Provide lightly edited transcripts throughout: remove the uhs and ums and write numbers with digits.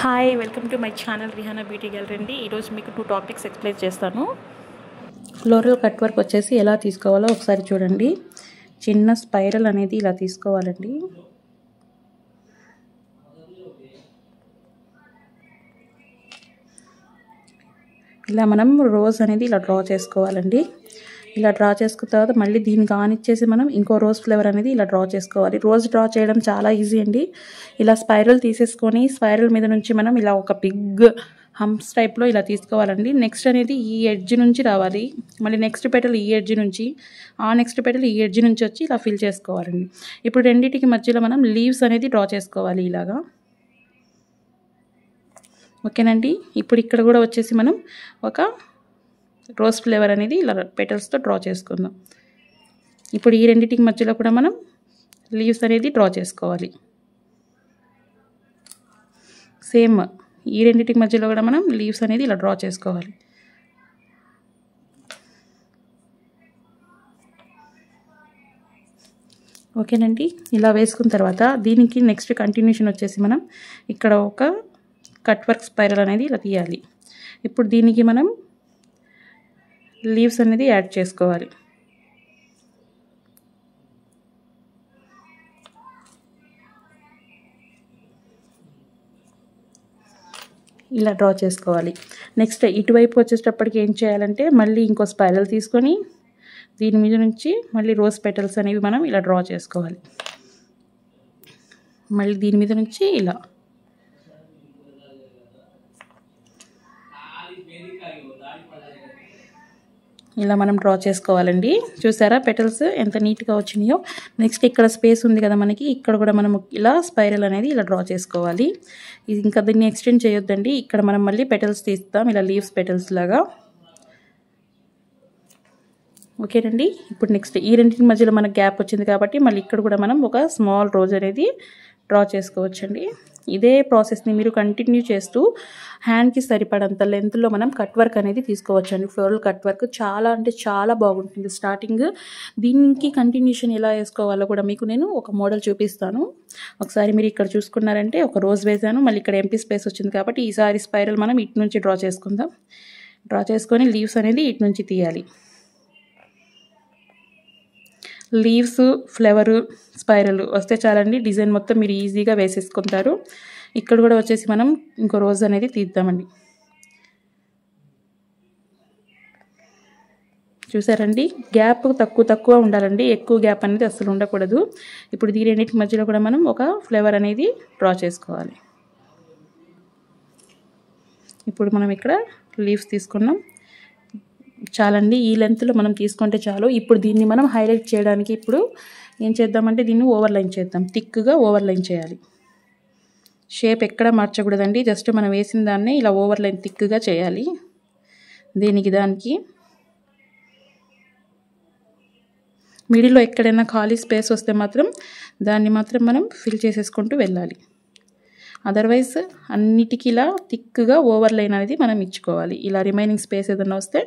Hi welcome to my channel Rihana beauty gallery అండి. ఈరోజు మీకు 2 టాపిక్స్ ఎక్స్ప్లెయిన్ చేస్తాను. ఫ్లోరల్ కట్ వర్క్ వచ్చేసి ఎలా తీసుకోవాలో ఒకసారి చూడండి. చిన్న స్పైరల్ అనేది ఇలా తీసుకోవాలండి. ఇలా మనం రోజ్ అనేది ఇలా డ్రా చేసుకోవాలండి. ఇలా డ్రా చేసుకున్న తర్వాత మళ్ళీ దీనికి ఆనిచ్చేసి మనం ఇంకో రోజ్ ఫ్లేవర్ అనేది ఇలా డ్రా చేసుకోవాలి. రోజ్ డ్రా చేయడం చాలా ఈజీ అండి. ఇలా స్పైరల్ తీసేసుకొని స్పైరల్ మీద నుంచి మనం ఇలా ఒక బిగ్ హంప్స్ టైప్లో ఇలా తీసుకోవాలండి. నెక్స్ట్ అనేది ఈ ఎడ్జ్ నుంచి రావాలి, మళ్ళీ నెక్స్ట్ పెటల్ ఈ ఎడ్జ్ నుంచి, ఆ నెక్స్ట్ పెటల్ ఈ ఎడ్జ్ నుంచి వచ్చి ఇలా ఫిల్ చేసుకోవాలండి. ఇప్పుడు రెండింటికి మధ్యలో మనం లీవ్స్ అనేది డ్రా చేసుకోవాలి ఇలాగా. ఓకేనండి. ఇప్పుడు ఇక్కడ కూడా వచ్చేసి మనం ఒక రోజ్ ఫ్లేవర్ అనేది ఇలా పెటల్స్తో డ్రా చేసుకుందాం. ఇప్పుడు ఈ రెండింటికి మధ్యలో కూడా మనం లీవ్స్ అనేది డ్రా చేసుకోవాలి. సేమ్ ఈ రెండింటికి మధ్యలో కూడా మనం లీవ్స్ అనేది ఇలా డ్రా చేసుకోవాలి. ఓకేనండి. ఇలా వేసుకున్న తర్వాత దీనికి నెక్స్ట్ కంటిన్యూషన్ వచ్చేసి మనం ఇక్కడ ఒక కట్ వర్క్ స్పైరల్ అనేది ఇలా తీయాలి. ఇప్పుడు దీనికి మనం లీవ్స్ అనేది యాడ్ చేసుకోవాలి. ఇలా డ్రా చేసుకోవాలి. నెక్స్ట్ ఇటువైపు వచ్చేటప్పటికి ఏం చేయాలంటే మళ్ళీ ఇంకో స్పైరల్ తీసుకొని దీని మీద నుంచి మళ్ళీ రోజ్ పెటల్స్ అనేవి మనం ఇలా డ్రా చేసుకోవాలి. మళ్ళీ దీని మీద నుంచి ఇలా మనం డ్రా చేసుకోవాలండి. చూసారా పెటల్స్ ఎంత నీట్గా వచ్చినాయో. నెక్స్ట్ ఇక్కడ స్పేస్ ఉంది కదా మనకి, ఇక్కడ కూడా మనం ఇలా స్పైరల్ అనేది ఇలా డ్రా చేసుకోవాలి. ఇది ఇంకా దీన్ని ఎక్స్టెండ్ చేయొద్దండి. ఇక్కడ మనం మళ్ళీ పెటల్స్ తీస్తాం ఇలా లీవ్స్ పెటల్స్ లాగా. ఓకేనండి. ఇప్పుడు నెక్స్ట్ ఈ రెండింటి మధ్యలో మనకు గ్యాప్ వచ్చింది కాబట్టి మళ్ళీ ఇక్కడ కూడా మనం ఒక స్మాల్ రోజ్ అనేది డ్రా చేసుకోవచ్చండి. ఇదే ప్రాసెస్ని మీరు కంటిన్యూ చేస్తూ హ్యాండ్కి సరిపడంత లెంత్లో మనం కట్ వర్క్ అనేది తీసుకోవచ్చండి. ఫ్లోరల్ కట్ వర్క్ చాలా అంటే చాలా బాగుంటుంది. స్టార్టింగ్ దీనికి కంటిన్యూషన్ ఎలా వేసుకోవాలో కూడా మీకు నేను ఒక మోడల్ చూపిస్తాను. ఒకసారి మీరు ఇక్కడ చూసుకున్నారంటే ఒక రోజ్ వేసాను, మళ్ళీ ఇక్కడ ఎంపీ స్పేస్ వచ్చింది కాబట్టి ఈసారి స్పైరల్ మనం ఇటు నుంచి డ్రా చేసుకుందాం. డ్రా చేసుకొని లీవ్స్ అనేది ఇటు నుంచి తీయాలి. లీవ్స్, ఫ్లవర్, స్పైరల్ వస్తే చాలండి, డిజైన్ మొత్తం మీరు ఈజీగా వేసేసుకుంటారు. ఇక్కడ కూడా వచ్చేసి మనం ఇంకో రోజ్ అనేది తీద్దామండి. చూసారండి, గ్యాప్ తక్కువ ఉండాలండి, ఎక్కువ గ్యాప్ అనేది అసలు ఉండకూడదు. ఇప్పుడు ఈ రెండింటి మధ్యలో కూడా మనం ఒక ఫ్లేవర్ అనేది డ్రా చేసుకోవాలి. ఇప్పుడు మనం ఇక్కడ లీవ్స్ తీసుకున్నాం చాలండి. ఈ లెంత్లో మనం తీసుకుంటే చాలు. ఇప్పుడు దీన్ని మనం హైలైట్ చేయడానికి ఇప్పుడు ఏం చేద్దామంటే దీన్ని ఓవర్లైన్ చేద్దాం. థిక్గా ఓవర్లైన్ చేయాలి. షేప్ ఎక్కడ మార్చకూడదండి, జస్ట్ మనం వేసిన దాన్ని ఇలా ఓవర్లైన్ థిక్గా చేయాలి. దానికి మిడిల్లో ఎక్కడైనా ఖాళీ స్పేస్ వస్తే మాత్రం దాన్ని మాత్రం మనం ఫిల్ చేసేసుకుంటూ వెళ్ళాలి. అదర్వైజ్ అన్నిటికీ ఇలా థిక్గా ఓవర్లైన్ అనేది మనం ఇచ్చుకోవాలి. ఇలా రిమైనింగ్ స్పేస్ ఏదైనా వస్తే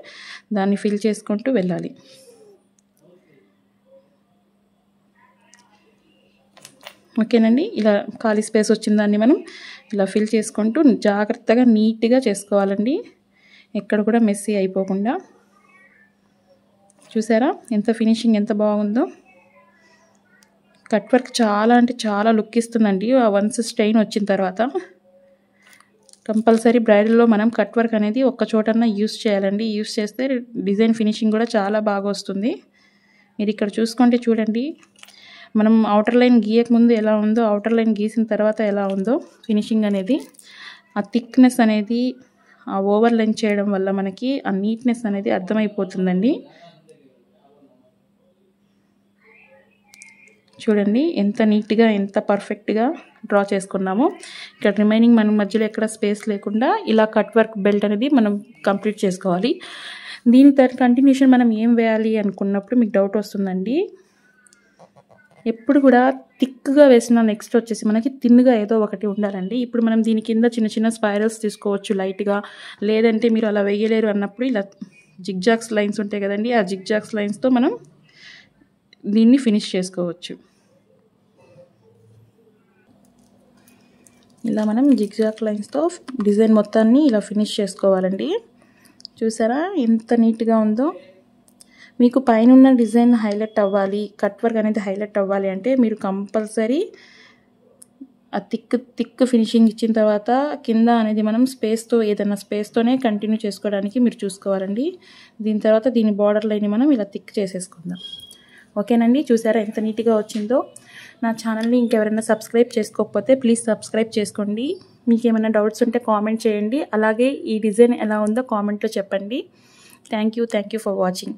దాన్ని ఫిల్ చేసుకుంటూ వెళ్ళాలి. ఓకేనండి. ఇలా ఖాళీ స్పేస్ వచ్చిన దాన్ని మనం ఇలా ఫిల్ చేసుకుంటూ జాగ్రత్తగా నీట్గా చేసుకోవాలండి, ఎక్కడ కూడా మెస్సీ అయిపోకుండా. చూసారా ఎంత ఫినిషింగ్ ఎంత బాగుందో. కట్ వర్క్ చాలా అంటే చాలా లుక్ ఇస్తుందండి. ఆ వన్స్ స్టెయిన్ వచ్చిన తర్వాత కంపల్సరీ బ్రైడల్లో మనం కట్ వర్క్ అనేది ఒక్క చోటన్నా యూస్ చేయాలండి. యూస్ చేస్తే డిజైన్ ఫినిషింగ్ కూడా చాలా బాగా వస్తుంది. మీరు ఇక్కడ చూసుకుంటే చూడండి, మనం అవుటర్ లైన్ గీయకముందు ఎలా ఉందో, అవుటర్ లైన్ గీసిన తర్వాత ఎలా ఉందో ఫినిషింగ్ అనేది. ఆ థిక్నెస్ అనేది ఆ ఓవర్ లైన్ చేయడం వల్ల మనకి ఆ నీట్నెస్ అనేది అర్థమైపోతుందండి. చూడండి ఎంత నీట్గా ఎంత పర్ఫెక్ట్గా డ్రా చేసుకున్నామో. ఇక్కడ రిమైనింగ్ మన మధ్యలో ఎక్కడ స్పేస్ లేకుండా ఇలా కట్ వర్క్ బెల్ట్ అనేది మనం కంప్లీట్ చేసుకోవాలి. దీని కంటిన్యూషన్ మనం ఏం వేయాలి అనుకున్నప్పుడు మీకు డౌట్ వస్తుందండి. ఎప్పుడు కూడా థిక్గా వేసిన నెక్స్ట్ వచ్చేసి మనకి థిన్గా ఏదో ఒకటి ఉండాలండి. ఇప్పుడు మనం దీని కింద చిన్న చిన్న స్పైరల్స్ తీసుకోవచ్చు లైట్గా, లేదంటే మీరు అలా వేయలేరు అన్నప్పుడు ఇలా జిగ్జాగ్స్ లైన్స్ ఉంటాయి కదండి, ఆ జిగ్జాగ్స్ లైన్స్తో మనం దీన్ని ఫినిష్ చేసుకోవచ్చు. ఇలా మనం జిగ్జాగ్ లైన్స్తో డిజైన్ మొత్తాన్ని ఇలా ఫినిష్ చేసుకోవాలండి. చూసారా ఎంత నీట్గా ఉందో. మీకు పైన ఉన్న డిజైన్ హైలైట్ అవ్వాలి, కట్ వర్క్ అనేది హైలైట్ అవ్వాలి అంటే మీరు కంపల్సరీ ఆ థిక్ ఫినిషింగ్ ఇచ్చిన తర్వాత కింద అనేది మనం స్పేస్తో ఏదైనా స్పేస్తోనే కంటిన్యూ చేసుకోవడానికి మీరు చూసుకోవాలండి. దీని తర్వాత దీని బార్డర్ లైన్ మనం ఇలా థిక్ చేసేసుకుందాం. ఓకేనండి, చూసారా ఎంత నీట్గా వచ్చిందో. నా ఛానల్ని ఇంకెవరైనా సబ్స్క్రైబ్ చేసుకోకపోతే ప్లీజ్ సబ్స్క్రైబ్ చేసుకోండి. మీకు ఏమైనా డౌట్స్ ఉంటే కామెంట్ చేయండి. అలాగే ఈ డిజైన్ ఎలా ఉందో కామెంట్లో చెప్పండి. Thank you for watching.